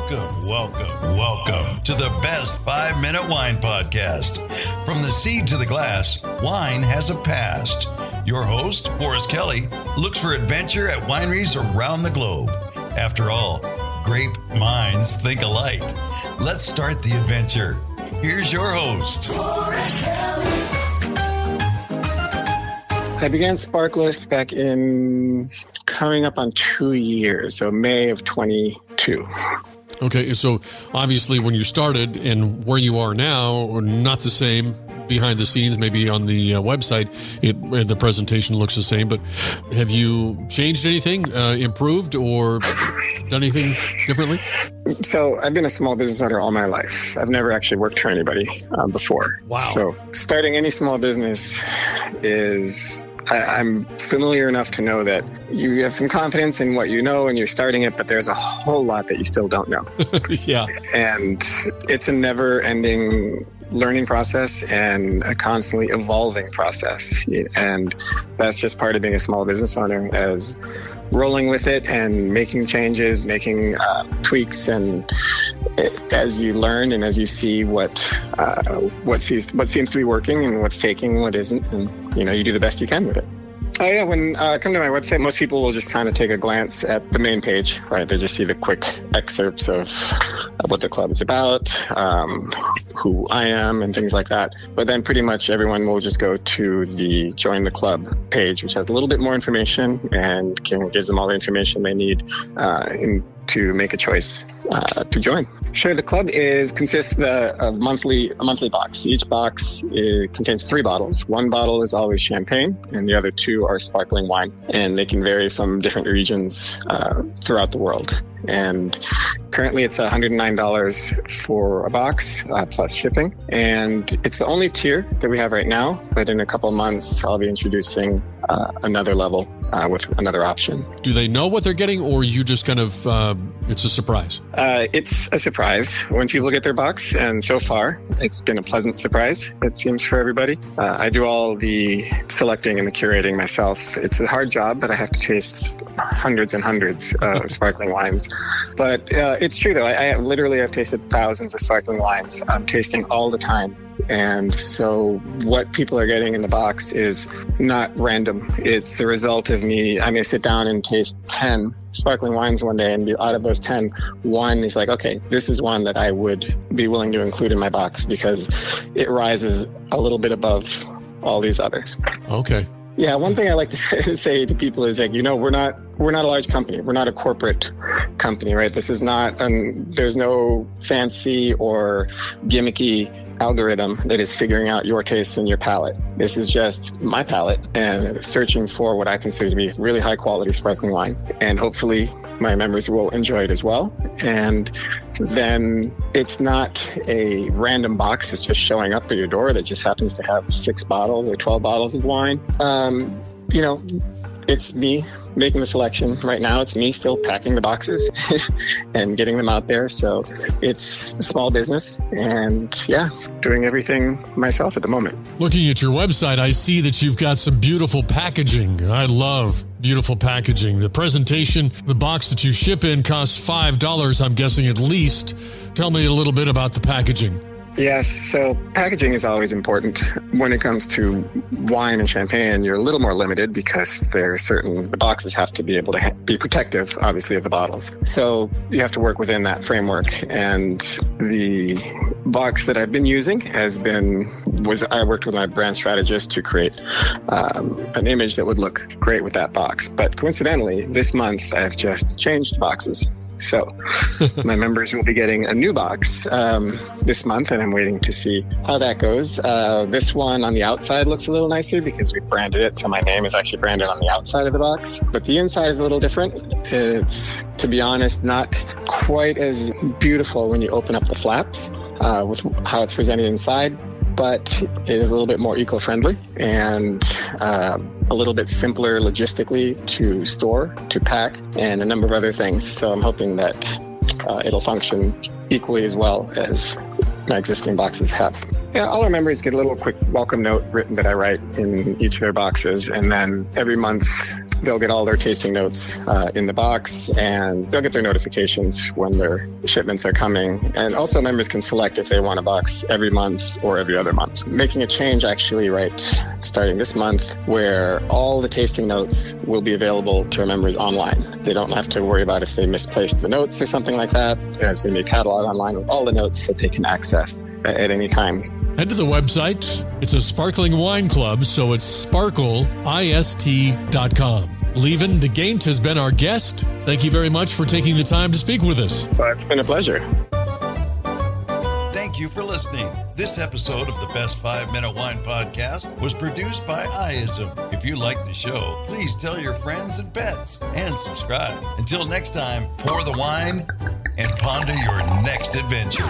Welcome to the best 5-minute wine podcast. From the seed to the glass, wine has a past. Your host, Forrest Kelly, looks for adventure at wineries around the globe. After all, grape minds think alike. Let's start the adventure. Here's your host, Forrest Kelly. I began Sparkle-ist back in coming up on 2 years, so May of 22. Okay, so obviously when you started and where you are now are not the same behind the scenes. Maybe on the website, the presentation looks the same, but have you changed anything, improved, or done anything differently? So I've been a small business owner all my life. I've never actually worked for anybody before. Wow. So starting any small business is... I'm familiar enough to know that you have some confidence in what you know and you're starting it, but there's a whole lot that you still don't know. Yeah. And it's a never-ending learning process and a constantly evolving process. And that's just part of being a small business owner, as rolling with it and making changes, making tweaks, and as you learn and as you see what seems to be working and what's taking, what isn't, and you do the best you can with it. Oh yeah, when come to my website, most people will just kind of take a glance at the main page, right? They just see the quick excerpts of what the club is about, who I am, and things like that. But then pretty much everyone will just go to the Join the Club page, which has a little bit more information and gives them all the information they need to make a choice to join. Sure, the club consists of a monthly box. Each box contains 3 bottles. One bottle is always champagne, and the other 2 are sparkling wine. And they can vary from different regions throughout the world. And currently it's $109 for a box plus shipping. And it's the only tier that we have right now. But in a couple months, I'll be introducing another level with another option. Do they know what they're getting, or you just kind of, it's a surprise? It's a surprise when people get their box. And so far, it's been a pleasant surprise, it seems, for everybody. I do all the selecting and the curating myself. It's a hard job, but I have to taste hundreds and hundreds of sparkling wines. But it's true, though. I've tasted thousands of sparkling wines. I'm tasting all the time. And so what people are getting in the box is not random. It's the result of me. I may sit down and taste 10 sparkling wines one day, and out of those 10, one is like, okay, this is one that I would be willing to include in my box because it rises a little bit above all these others. Okay. Yeah, one thing I like to say to people is like, we're not a large company. We're not a corporate company, right? This is not, there's no fancy or gimmicky algorithm that is figuring out your taste and your palate. This is just my palate and searching for what I consider to be really high quality sparkling wine. And hopefully my members will enjoy it as well. And then it's not a random box that's just showing up at your door that just happens to have 6 bottles or 12 bottles of wine. It's me making the selection right now. It's me still packing the boxes and getting them out there. So it's a small business and doing everything myself at the moment. Looking at your website, I see that you've got some beautiful packaging. I love beautiful packaging. The presentation, the box that you ship in costs $5, I'm guessing at least. Tell me a little bit about the packaging. Yes, so packaging is always important. When it comes to wine and champagne, you're a little more limited because the boxes have to be able to be protective, obviously, of the bottles. So you have to work within that framework. And the box that I've been using I worked with my brand strategist to create an image that would look great with that box. But coincidentally, this month I've just changed boxes. So my members will be getting a new box this month, and I'm waiting to see how that goes. This one on the outside looks a little nicer because we branded it. So my name is actually branded on the outside of the box, but the inside is a little different. It's, to be honest, not quite as beautiful when you open up the flaps with how it's presented inside, but it is a little bit more eco-friendly and a little bit simpler logistically to store, to pack, and a number of other things. So I'm hoping that it'll function equally as well as my existing boxes have. Yeah, all our members get a little quick welcome note written that I write in each of their boxes. And then every month they'll get all their tasting notes in the box, and they'll get their notifications when their shipments are coming. And also members can select if they want a box every month or every other month. Making a change actually starting this month, where all the tasting notes will be available to our members online. They don't have to worry about if they misplaced the notes or something like that. There's going to be a catalog online with all the notes that they can access at any time. Head to the website. It's a sparkling wine club, so it's sparkleist.com. Lieven De Geyndt has been our guest. Thank you very much for taking the time to speak with us. It's been a pleasure. Thank you for listening. This episode of the Best 5 Minute Wine Podcast was produced by Amaze. If you like the show, please tell your friends and pets and subscribe. Until next time, pour the wine and ponder your next adventure.